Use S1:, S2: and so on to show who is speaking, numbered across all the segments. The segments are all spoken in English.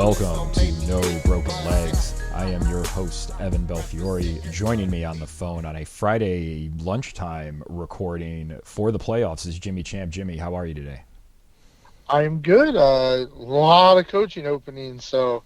S1: Welcome to No Broken Legs. I am your host, Evan Belfiore. Joining me on the phone on a Friday lunchtime recording for the playoffs is Jimmy Champ. Jimmy, how are you today?
S2: I'm good. A lot of coaching openings, so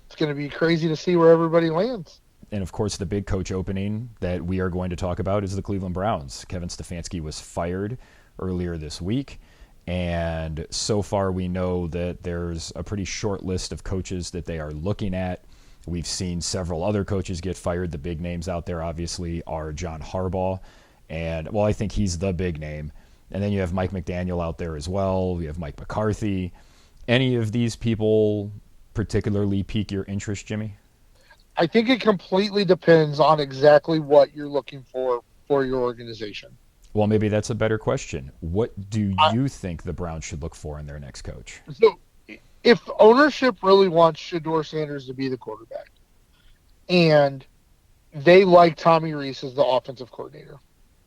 S2: it's going to be crazy to see where everybody lands.
S1: And of course, the big coach opening that we are going to talk about is the Cleveland Browns. Kevin Stefanski was fired earlier this week. And so far, we know that there's a pretty short list of coaches that they are looking at. We've seen several other coaches get fired. The big names out there, obviously, are John Harbaugh. And, well, I think he's the big name. And then you have Mike McDaniel out there as well. You have Mike McCarthy. Any of these people particularly pique your interest, Jimmy?
S2: I think it completely depends on exactly what you're looking for your organization.
S1: Well, maybe that's a better question. What do you think the Browns should look for in their next coach?
S2: So, if ownership really wants Shedeur Sanders to be the quarterback, and they like Tommy Rees as the offensive coordinator,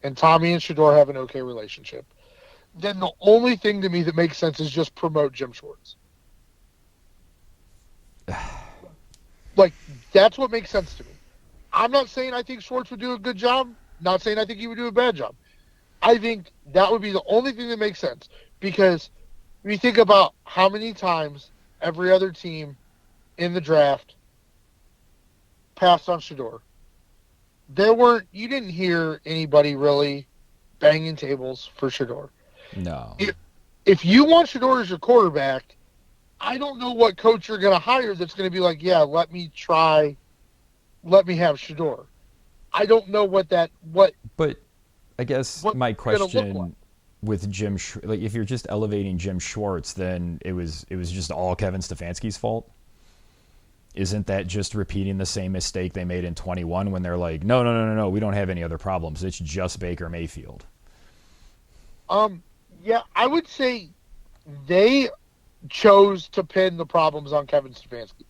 S2: and Tommy and Shedeur have an okay relationship, then the only thing to me that makes sense is just promote Jim Schwartz. Like, that's what makes sense to me. I'm not saying I think Schwartz would do a good job. Not saying I think he would do a bad job. I think that would be the only thing that makes sense, because when you think about how many times every other team in the draft passed on Shedeur, you didn't hear anybody really banging tables for Shedeur.
S1: No.
S2: If you want Shedeur as your quarterback, I don't know what coach you're going to hire that's going to be like, yeah, let me have Shedeur. I don't know
S1: But I guess my question with Jim, like, if you're just elevating Jim Schwartz, then it was just all Kevin Stefanski's fault. Isn't that just repeating the same mistake they made in 21 when they're like, no, we don't have any other problems. It's just Baker Mayfield.
S2: Yeah, I would say they chose to pin the problems on Kevin Stefanski.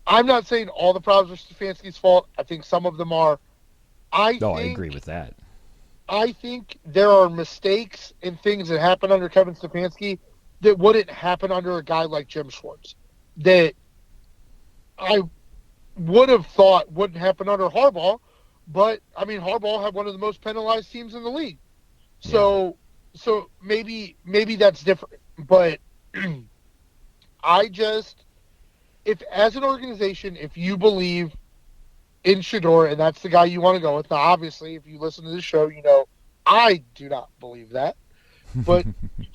S2: I'm not saying all the problems are Stefanski's fault. I think some of them are. I
S1: agree with that.
S2: I think there are mistakes and things that happen under Kevin Stefanski that wouldn't happen under a guy like Jim Schwartz, that I would have thought wouldn't happen under Harbaugh. But, I mean, Harbaugh had one of the most penalized teams in the league. So maybe that's different. But if as an organization, if you believe in Shedeur, and that's the guy you want to go with. Now, obviously, if you listen to the show, you know I do not believe that. But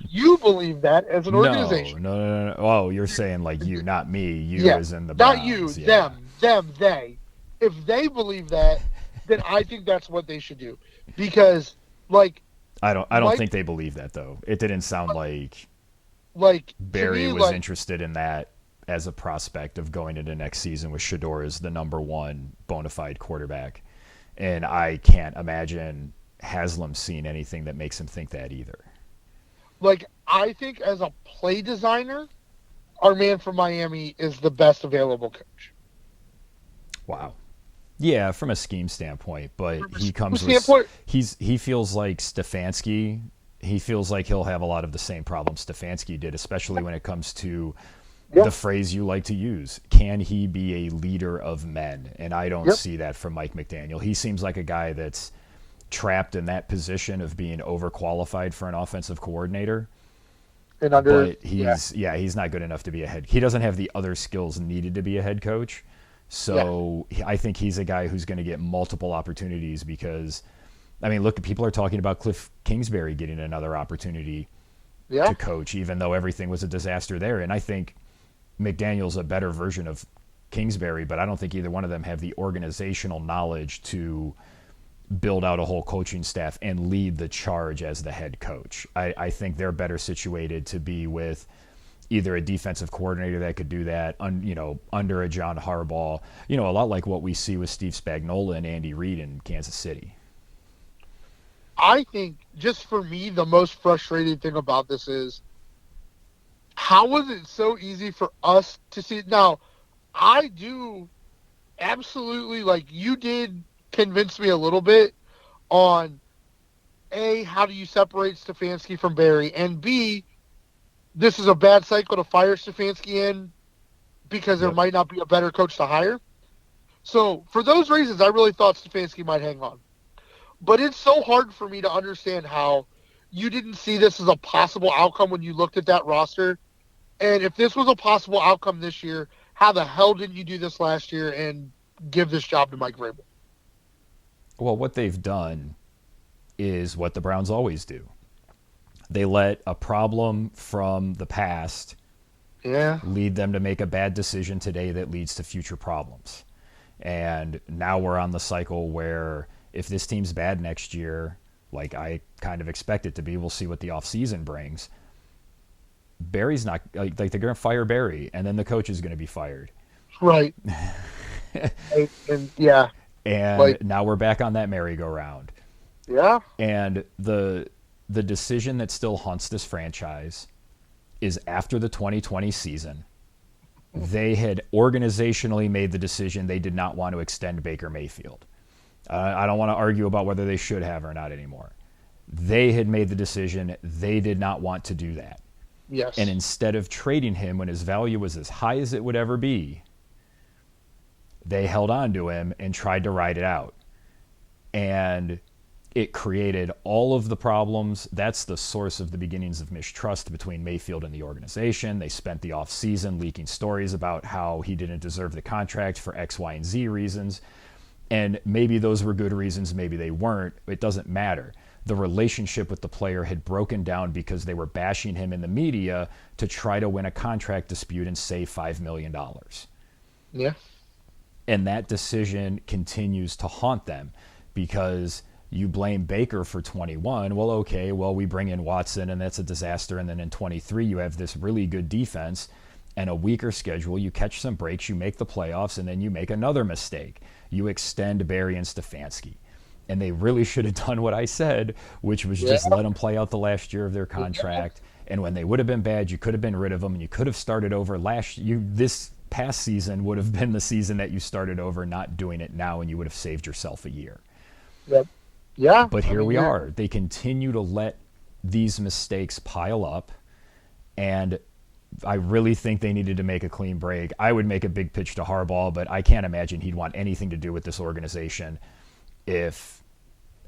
S2: you believe that as an organization.
S1: No. Oh, you're saying like you, not me. You as in the Browns.
S2: Not you, them, they. If they believe that, then I think that's what they should do. Because, like...
S1: I don't think they believe that, though. It didn't sound like Barry was interested in that as a prospect of going into next season with Shedeur as the number one bona fide quarterback. And I can't imagine Haslam seeing anything that makes him think that either.
S2: Like, I think as a play designer, our man from Miami is the best available coach.
S1: Wow. Yeah, from a scheme standpoint, but he comes with... He feels like Stefanski. He feels like he'll have a lot of the same problems Stefanski did, especially when it comes to the phrase you like to use. Can he be a leader of men? And I don't see that from Mike McDaniel. He seems like a guy that's trapped in that position of being overqualified for an offensive coordinator. But he's not good enough to be a head. He doesn't have the other skills needed to be a head coach. So I think he's a guy who's going to get multiple opportunities because, I mean, look, people are talking about Cliff Kingsbury getting another opportunity to coach, even though everything was a disaster there. And I think McDaniel's a better version of Kingsbury, but I don't think either one of them have the organizational knowledge to build out a whole coaching staff and lead the charge as the head coach. I think they're better situated to be with either a defensive coordinator that could do that, under a John Harbaugh, a lot like what we see with Steve Spagnuolo and Andy Reid in Kansas City.
S2: I think, just for me, the most frustrating thing about this is, how was it so easy for us to see it? Now, I do absolutely, you did convince me a little bit on, A, how do you separate Stefanski from Barry, and B, this is a bad cycle to fire Stefanski in because there might not be a better coach to hire. So for those reasons, I really thought Stefanski might hang on. But it's so hard for me to understand how you didn't see this as a possible outcome when you looked at that roster. And if this was a possible outcome this year, how the hell didn't you do this last year and give this job to Mike Vrabel?
S1: Well, what they've done is what the Browns always do. They let a problem from the past lead them to make a bad decision today that leads to future problems. And now we're on the cycle where if this team's bad next year, like I kind of expect it to be, we'll see what the offseason brings. Barry's not, like they're going to fire Barry, and then the coach is going to be fired.
S2: Right.
S1: And now we're back on that merry-go-round.
S2: Yeah.
S1: And the decision that still haunts this franchise is after the 2020 season, they had organizationally made the decision they did not want to extend Baker Mayfield. I don't want to argue about whether they should have or not anymore. They had made the decision they did not want to do that.
S2: Yes.
S1: And instead of trading him when his value was as high as it would ever be, they held on to him and tried to ride it out. And it created all of the problems. That's the source of the beginnings of mistrust between Mayfield and the organization. They spent the offseason leaking stories about how he didn't deserve the contract for X, Y, and Z reasons. And maybe those were good reasons, maybe they weren't. It doesn't matter. The relationship with the player had broken down because they were bashing him in the media to try to win a contract dispute and save $5 million.
S2: Yeah.
S1: And that decision continues to haunt them because you blame Baker for 21. Well, okay, we bring in Watson and that's a disaster. And then in 23, you have this really good defense and a weaker schedule. You catch some breaks, you make the playoffs, and then you make another mistake. You extend Barry and Stefanski. And they really should have done what I said, which was just let them play out the last year of their contract. And when they would have been bad, you could have been rid of them and you could have started over this past season would have been the season that you started over, not doing it now, and you would have saved yourself a year.
S2: Yep. Yeah.
S1: But here we are. They continue to let these mistakes pile up, and I really think they needed to make a clean break. I would make a big pitch to Harbaugh, but I can't imagine he'd want anything to do with this organization if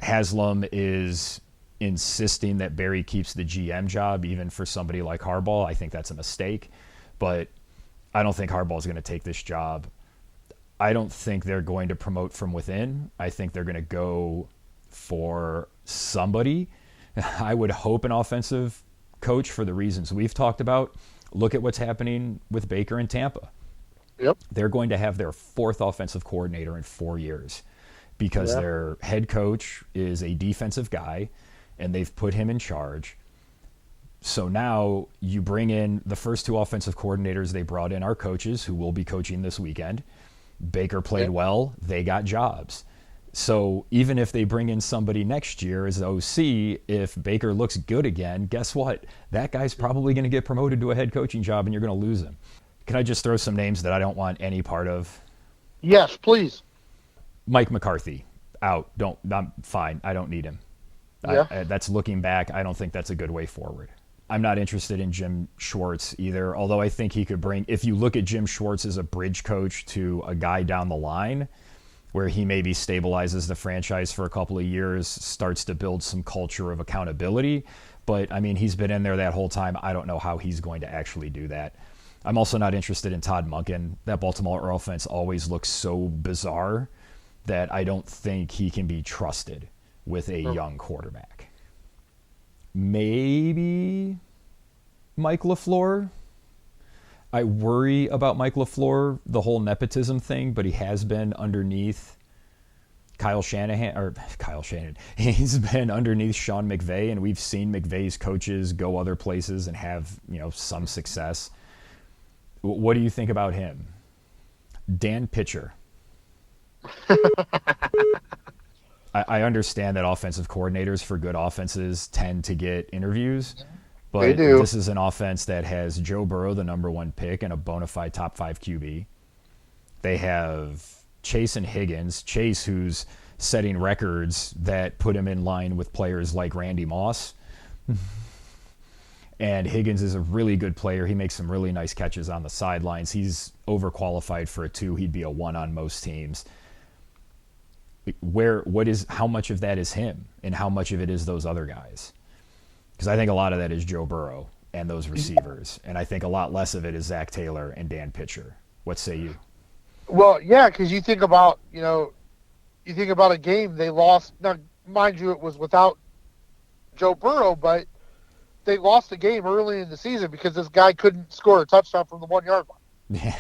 S1: Haslam is insisting that Barry keeps the GM job, even for somebody like Harbaugh. I think that's a mistake, but I don't think Harbaugh is going to take this job. I don't think they're going to promote from within. I think they're going to go for somebody. I would hope an offensive coach for the reasons we've talked about. Look at what's happening with Baker in Tampa.
S2: Yep.
S1: They're going to have their fourth offensive coordinator in 4 years because their head coach is a defensive guy and they've put him in charge. So now you bring in the first two offensive coordinators they brought in are coaches who will be coaching this weekend. Baker played well. They got jobs. So even if they bring in somebody next year as OC, if Baker looks good again, guess what? That guy's probably going to get promoted to a head coaching job and you're going to lose him. Can I just throw some names that I don't want any part of?
S2: Yes, please.
S1: Mike McCarthy, out. I'm fine. I don't need him.
S2: Yeah.
S1: That's looking back. I don't think that's a good way forward. I'm not interested in Jim Schwartz either, although I think he could bring, if you look at Jim Schwartz as a bridge coach to a guy down the line, where he maybe stabilizes the franchise for a couple of years, starts to build some culture of accountability. But, I mean, he's been in there that whole time. I don't know how he's going to actually do that. I'm also not interested in Todd Monken. That Baltimore offense always looks so bizarre that I don't think he can be trusted with a young quarterback. Maybe Mike LaFleur. I worry about Mike LaFleur, the whole nepotism thing, but he has been underneath Kyle Shanahan. He's been underneath Sean McVay, and we've seen McVay's coaches go other places and have, some success. What do you think about him? Dan Pitcher. I understand that offensive coordinators for good offenses tend to get interviews. But this is an offense that has Joe Burrow, the number one pick, and a bona fide top 5 QB. They have Chase and Higgins. Chase, who's setting records that put him in line with players like Randy Moss. And Higgins is a really good player. He makes some really nice catches on the sidelines. He's overqualified for a 2. He'd be a 1 on most teams. How much of that is him and how much of it is those other guys? Because I think a lot of that is Joe Burrow and those receivers. And I think a lot less of it is Zach Taylor and Dan Pitcher. What say you?
S2: Well, yeah, because you think about, a game they lost. Now, mind you, it was without Joe Burrow, but they lost a game early in the season because this guy couldn't score a touchdown from the 1-yard line.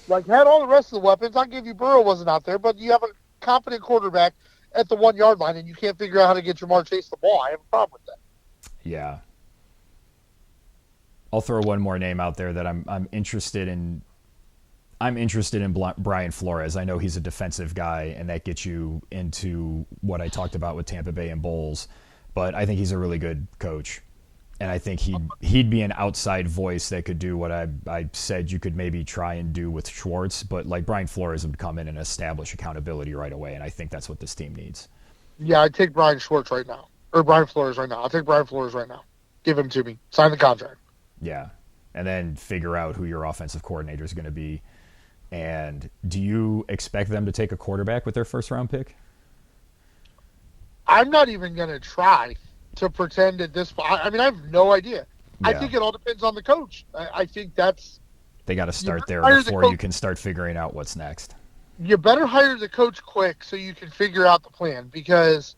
S2: Like, had all the rest of the weapons, I'll give you Burrow wasn't out there, but you have a competent quarterback at the 1-yard line, and you can't figure out how to get Jamar Chase the ball. I have a problem with that.
S1: Yeah. I'll throw one more name out there that I'm interested in. I'm interested in Brian Flores. I know he's a defensive guy, and that gets you into what I talked about with Tampa Bay and Bowles. But I think he's a really good coach. And I think he'd be an outside voice that could do what I said you could maybe try and do with Schwartz. But like Brian Flores would come in and establish accountability right away, and I think that's what this team needs.
S2: Yeah, I'd take Brian Schwartz right now. Or Brian Flores right now. I'll take Brian Flores right now. Give him to me. Sign the contract.
S1: Yeah. And then figure out who your offensive coordinator is going to be. And do you expect them to take a quarterback with their first-round pick?
S2: I'm not even going to try to pretend at this point. I mean, I have no idea. Yeah. I think it all depends on the coach. I think that's...
S1: They got to start there before you can start figuring out what's next.
S2: You better hire the coach quick so you can figure out the plan because,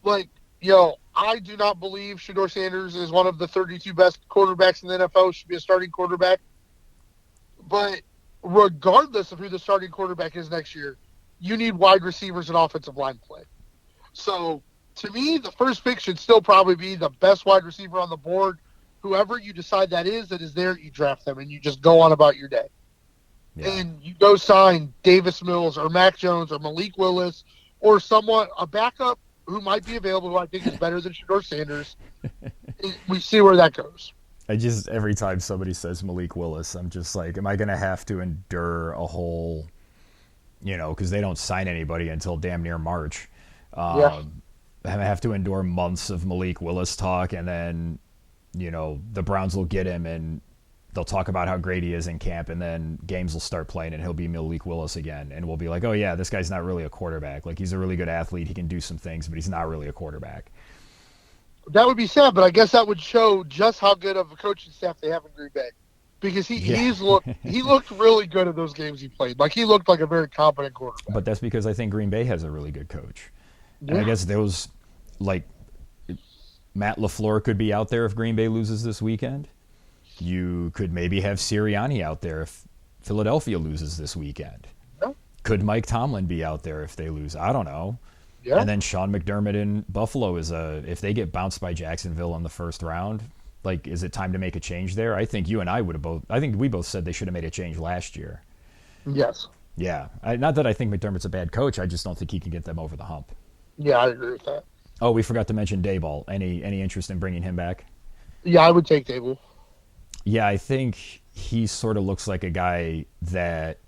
S2: I do not believe Shedeur Sanders is one of the 32 best quarterbacks in the NFL, should be a starting quarterback. But regardless of who the starting quarterback is next year, you need wide receivers and offensive line play. So, to me, the first pick should still probably be the best wide receiver on the board. Whoever you decide that is there, you draft them, and you just go on about your day. Yeah. And you go sign Davis Mills or Mac Jones or Malik Willis or a backup who might be available who I think is better than Shedeur Sanders. We see where that goes.
S1: Every time somebody says Malik Willis, I'm just like, am I going to have to endure a whole, because they don't sign anybody until damn near March. Yeah. I have to endure months of Malik Willis talk, and then, the Browns will get him, and they'll talk about how great he is in camp, and then games will start playing, and he'll be Malik Willis again, and we'll be like, oh, yeah, this guy's not really a quarterback. Like, he's a really good athlete. He can do some things, but he's not really a quarterback.
S2: That would be sad, but I guess that would show just how good of a coaching staff they have in Green Bay. Because he looked really good at those games he played. Like, he looked like a very competent quarterback.
S1: But that's because I think Green Bay has a really good coach. Yeah. And I guess those, Matt LaFleur could be out there if Green Bay loses this weekend. You could maybe have Sirianni out there if Philadelphia loses this weekend. Yeah. Could Mike Tomlin be out there if they lose? I don't know. Yeah. And then Sean McDermott in Buffalo if they get bounced by Jacksonville in the first round, is it time to make a change there? I think you and I I think we both said they should have made a change last year.
S2: Yes.
S1: Yeah. Not that I think McDermott's a bad coach. I just don't think he can get them over the hump.
S2: Yeah, I agree with that.
S1: Oh, we forgot to mention Daboll. Any interest in bringing him back?
S2: Yeah, I would take Daboll.
S1: Yeah, I think he sort of looks like a guy that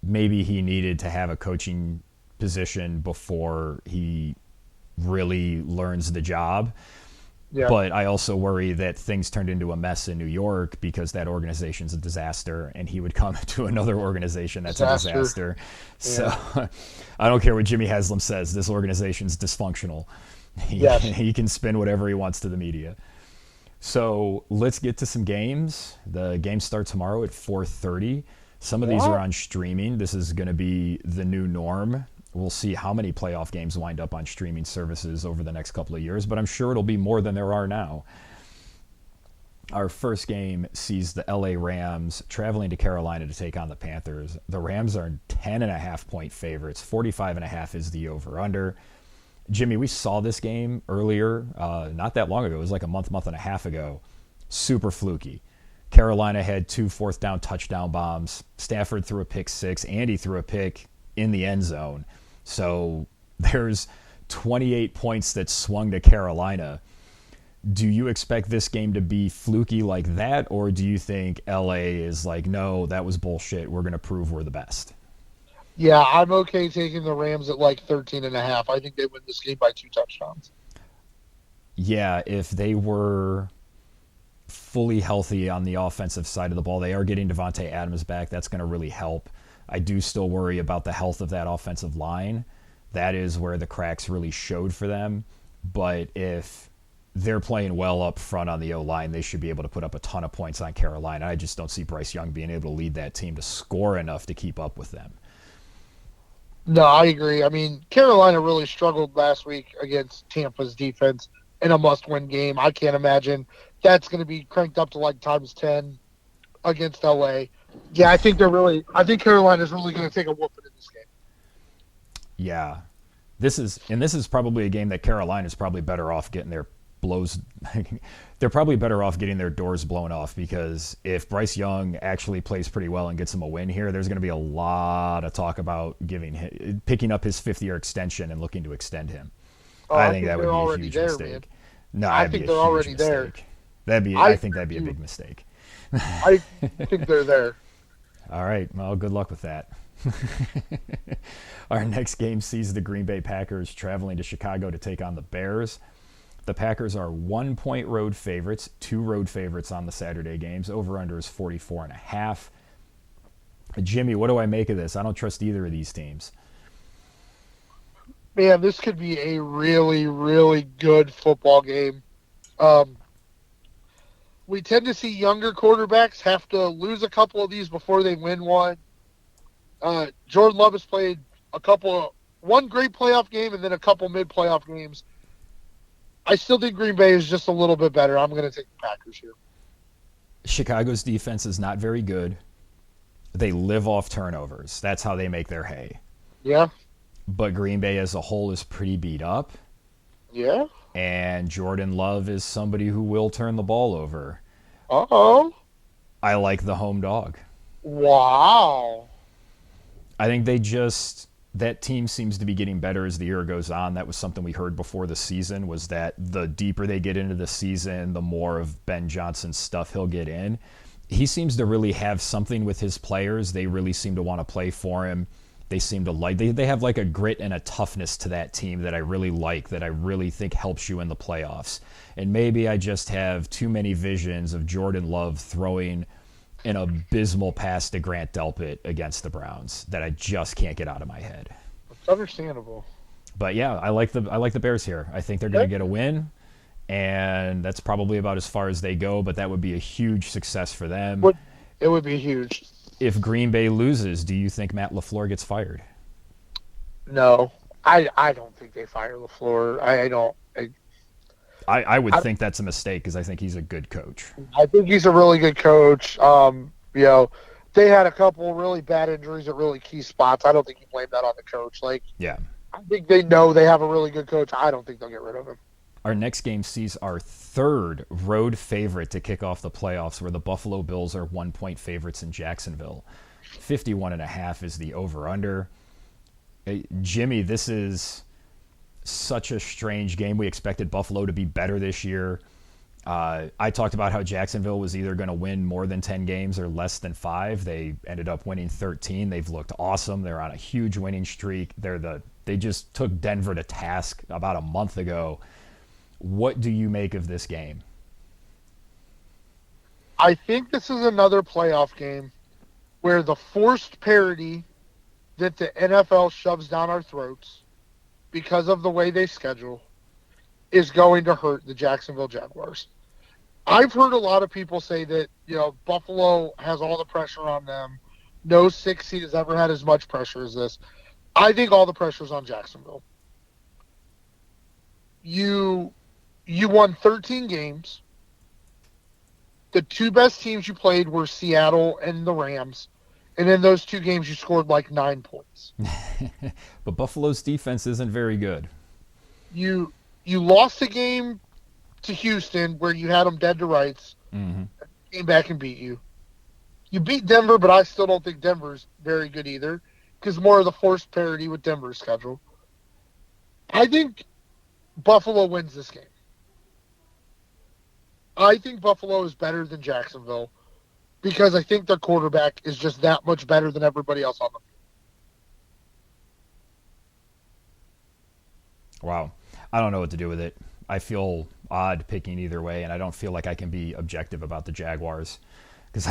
S1: maybe he needed to have a coaching position before he really learns the job. Yeah. But I also worry that things turned into a mess in New York because that organization's a disaster, and he would come to another organization that's a disaster. Yeah. So I don't care what Jimmy Haslam says. This organization's dysfunctional. He can spin whatever he wants to the media. So let's get to some games. The games start tomorrow at 4:30. Some of these are on streaming. This is going to be the new norm. We'll see how many playoff games wind up on streaming services over the next couple of years, but I'm sure it'll be more than there are now. Our first game sees the LA Rams traveling to Carolina to take on the Panthers. The Rams are 10.5-point favorites. 45.5 is the over-under. Jimmy, we saw this game earlier, not that long ago. It was like a month and a half ago. Super fluky. Carolina had 2 fourth-down touchdown bombs. Stafford threw a pick 6. Andy threw a pick in the end zone. So there's 28 points that swung to Carolina. Do you expect this game to be fluky like that, or do you think LA is like, no, that was bullshit, we're going to prove we're the best?
S2: Yeah, I'm okay taking the Rams at 13.5. I think they win this game by 2 touchdowns.
S1: Yeah, if they were fully healthy on the offensive side of the ball, they are getting Devontae Adams back. That's going to really help. I do still worry about the health of that offensive line. That is where the cracks really showed for them. But if they're playing well up front on the O-line, they should be able to put up a ton of points on Carolina. I just don't see Bryce Young being able to lead that team to score enough to keep up with them.
S2: No, I agree. I mean, Carolina really struggled last week against Tampa's defense in a must-win game. I can't imagine that's going to be cranked up to like times 10 against LA. Yeah, I think Carolina's really going to take a whooping in this game.
S1: Yeah. This is probably a game that Carolina's probably better off getting their blows they're probably better off getting their doors blown off, because if Bryce Young actually plays pretty well and gets him a win here, there's going to be a lot of talk about picking up his 5th-year extension and looking to extend him. I think that would be a huge mistake.
S2: Man.
S1: No,
S2: I think they're already there.
S1: I think that'd be a big mistake.
S2: I think they're there.
S1: All right. Well, good luck with that. Our next game sees the Green Bay Packers traveling to Chicago to take on the Bears. The Packers are 1-point road favorites, 2 road favorites on the Saturday games. Over-under is 44.5. Jimmy, what do I make of this? I don't trust either of these teams.
S2: Man, this could be a really, really good football game. We tend to see younger quarterbacks have to lose a couple of these before they win one. Jordan Love has played one great playoff game and then a couple mid-playoff games. I still think Green Bay is just a little bit better. I'm going to take the Packers here.
S1: Chicago's defense is not very good. They live off turnovers. That's how they make their hay.
S2: Yeah.
S1: But Green Bay as a whole is pretty beat up.
S2: Yeah.
S1: And Jordan Love is somebody who will turn the ball over.
S2: Uh-oh.
S1: I like the home dog.
S2: Wow.
S1: I think that team seems to be getting better as the year goes on. That was something we heard before the season, was that the deeper they get into the season, the more of Ben Johnson's stuff he'll get in. He seems to really have something with his players. They really seem to want to play for him. They seem to they have like a grit and a toughness to that team that I really like, that I really think helps you in the playoffs. And maybe I just have too many visions of Jordan Love throwing an abysmal pass to Grant Delpit against the Browns that I just can't get out of my head.
S2: It's understandable.
S1: But yeah, I like the Bears here. I think they're going to get a win, and that's probably about as far as they go, but that would be a huge success for them.
S2: It would be huge.
S1: If Green Bay loses, do you think Matt LaFleur gets fired?
S2: No. I don't think they fire LaFleur. I don't.
S1: I would think that's a mistake, because I think he's a good coach.
S2: I think he's a really good coach. They had a couple really bad injuries at really key spots. I don't think you blame that on the coach.
S1: Yeah.
S2: I think they know they have a really good coach. I don't think they'll get rid of him.
S1: Our next game sees our 3rd road favorite to kick off the playoffs, where the Buffalo Bills are 1-point favorites in Jacksonville. 51.5 is the over-under. Jimmy, this is such a strange game. We expected Buffalo to be better this year. I talked about how Jacksonville was either going to win more than 10 games or less than 5. They ended up winning 13. They've looked awesome. They're on a huge winning streak. They just took Denver to task about a month ago. What do you make of this game?
S2: I think this is another playoff game where the forced parity that the NFL shoves down our throats because of the way they schedule is going to hurt the Jacksonville Jaguars. I've heard a lot of people say that, Buffalo has all the pressure on them. No 6 seed has ever had as much pressure as this. I think all the pressure is on Jacksonville. You won 13 games. The 2 best teams you played were Seattle and the Rams. And in those 2 games, you scored like 9 points.
S1: But Buffalo's defense isn't very good.
S2: You lost a game to Houston where you had them dead to rights.
S1: Mm-hmm.
S2: Came back and beat you. You beat Denver, but I still don't think Denver's very good either, because more of the forced parity with Denver's schedule. I think Buffalo wins this game. I think Buffalo is better than Jacksonville because I think their quarterback is just that much better than everybody else on the field.
S1: Wow. I don't know what to do with it. I feel odd picking either way, and I don't feel like I can be objective about the Jaguars because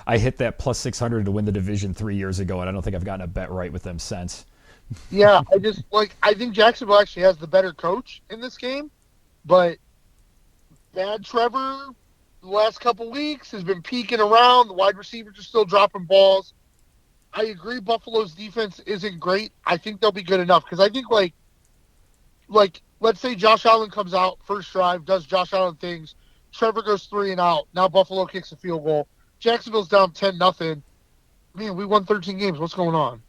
S1: I hit that plus 600 to win the division 3 years ago, and I don't think I've gotten a bet right with them since.
S2: Yeah, I think Jacksonville actually has the better coach in this game, but bad Trevor the last couple weeks has been peeking around. The wide receivers are still dropping balls. I agree Buffalo's defense isn't great. I think they'll be good enough because I think like let's say Josh Allen comes out first drive, does Josh Allen things. Trevor goes 3 and out. Now Buffalo kicks a field goal. Jacksonville's down 10-0. Man, we won 13 games. What's going on?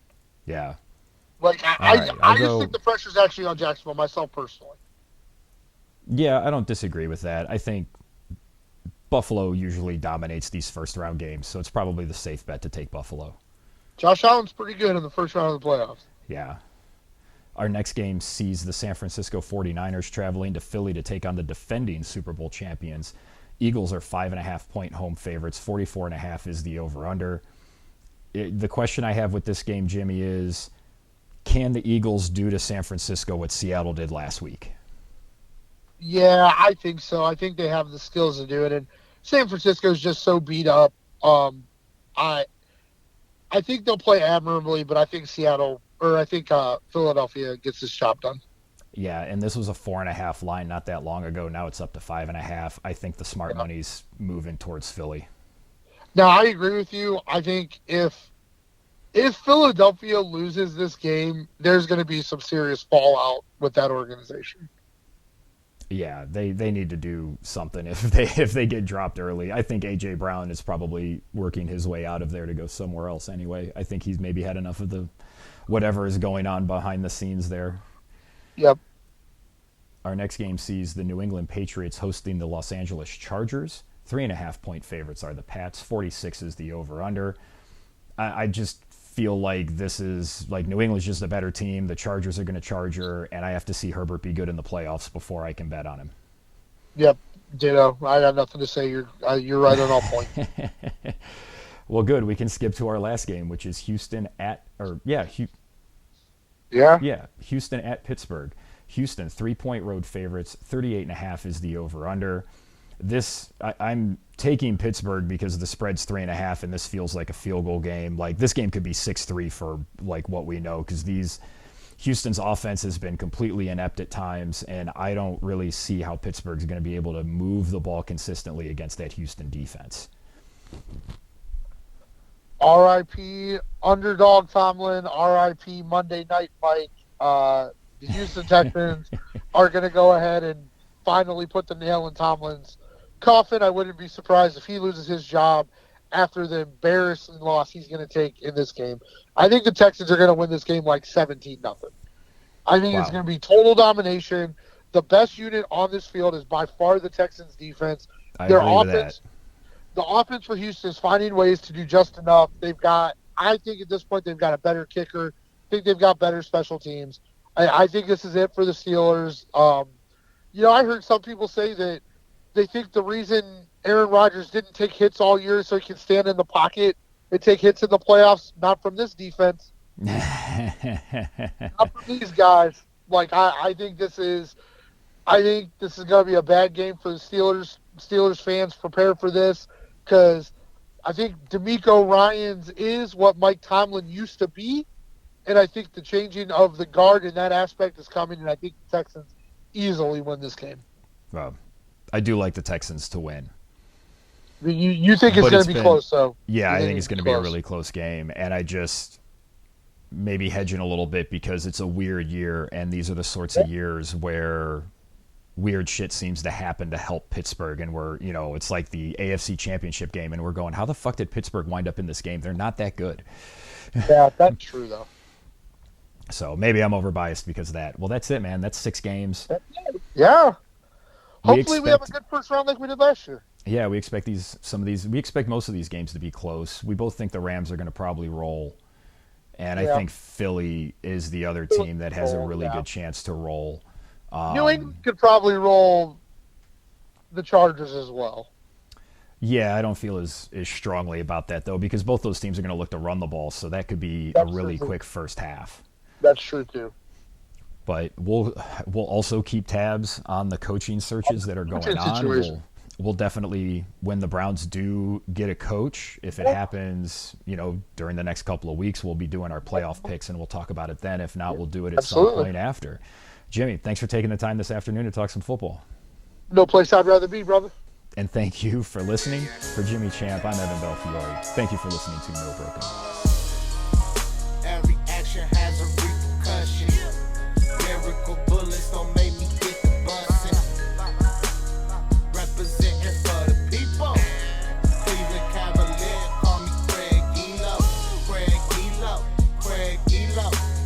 S1: Yeah.
S2: Like I just think the pressure's actually on Jacksonville, myself personally.
S1: Yeah, I don't disagree with that. I think Buffalo usually dominates these first round games, so it's probably the safe bet to take Buffalo.
S2: Josh Allen's pretty good in the first round of the playoffs.
S1: Yeah. Our next game sees the San Francisco 49ers traveling to Philly to take on the defending Super Bowl champions. Eagles are 5.5-point home favorites. 44.5 is the over-under. The question I have with this game, Jimmy, is can the Eagles do to San Francisco what Seattle did last week?
S2: Yeah, I think so. I think they have the skills to do it. And San Francisco's just so beat up. I think they'll play admirably, but I think Philadelphia gets this job done.
S1: Yeah, and this was a 4.5 line not that long ago. Now it's up to 5.5. I think the smart money's moving towards Philly.
S2: Now, I agree with you. I think if Philadelphia loses this game, there's going to be some serious fallout with that organization.
S1: Yeah, they need to do something if they get dropped early. I think A.J. Brown is probably working his way out of there to go somewhere else anyway. I think he's maybe had enough of the whatever is going on behind the scenes there.
S2: Yep.
S1: Our next game sees the New England Patriots hosting the Los Angeles Chargers. 3.5-point favorites are the Pats. 46 is the over-under. I just feel like this is like New England's just a better team. The Chargers are going to charger, and I have to see Herbert be good in the playoffs before I can bet on him.
S2: Yep, ditto. I got nothing to say. You're right on all points.
S1: Well, good. We can skip to our last game, which is Houston at Houston at Pittsburgh. Houston 3-point road favorites. 38.5 is the over/under. I'm taking Pittsburgh because the spread's 3.5, and this feels like a field goal game. Like this game could be 6-3 for like what we know, because Houston's offense has been completely inept at times, and I don't really see how Pittsburgh's going to be able to move the ball consistently against that Houston defense.
S2: R.I.P. Underdog Tomlin. R.I.P. Monday Night Mike. The Houston Texans are going to go ahead and finally put the nail in Tomlin's coffin. I wouldn't be surprised if he loses his job after the embarrassing loss he's going to take in this game. I think the Texans are going to win this game like 17-0. I think it's going to be total domination. The best unit on this field is by far the Texans' defense.
S1: Their offense,
S2: the offense for Houston is finding ways to do just enough. I think at this point they've got a better kicker. I think they've got better special teams. I think this is it for the Steelers. I heard some people say that they think the reason Aaron Rodgers didn't take hits all year so he can stand in the pocket and take hits in the playoffs, not from this defense. Not from these guys. Like I think this is going to be a bad game for the Steelers. Steelers fans, prepare for this, because I think DeMeco Ryans is what Mike Tomlin used to be, and I think the changing of the guard in that aspect is coming, and I think the Texans easily win this game.
S1: Well, I do like the Texans to win.
S2: You think it's going to be close, though?
S1: Yeah, I think it's going to be a really close game, and I just maybe hedging a little bit because it's a weird year, and these are the sorts of years where weird shit seems to happen to help Pittsburgh, and it's like the AFC Championship game, and we're going, how the fuck did Pittsburgh wind up in this game? They're not that good.
S2: Yeah, that's true, though.
S1: So maybe I'm overbiased because of that. Well, that's it, man. That's 6 games.
S2: Yeah. Hopefully we have a good first round like we did last year.
S1: Yeah, we expect most of these games to be close. We both think the Rams are going to probably roll. And I think Philly is the other team that has a really good chance to roll.
S2: New England could probably roll the Chargers as well.
S1: Yeah, I don't feel as strongly about that, though, because both those teams are going to look to run the ball, so that could be a really quick first half.
S2: That's true, too.
S1: But we'll also keep tabs on the coaching searches that are going on. We'll definitely, when the Browns do get a coach, if it happens, during the next couple of weeks, we'll be doing our playoff picks, and we'll talk about it then. If not, we'll do it at some point after. Jimmy, thanks for taking the time this afternoon to talk some football.
S2: No place I'd rather be, brother.
S1: And thank you for listening. For Jimmy Champ, I'm Evan Belfiore. Thank you for listening to No Broken Legs.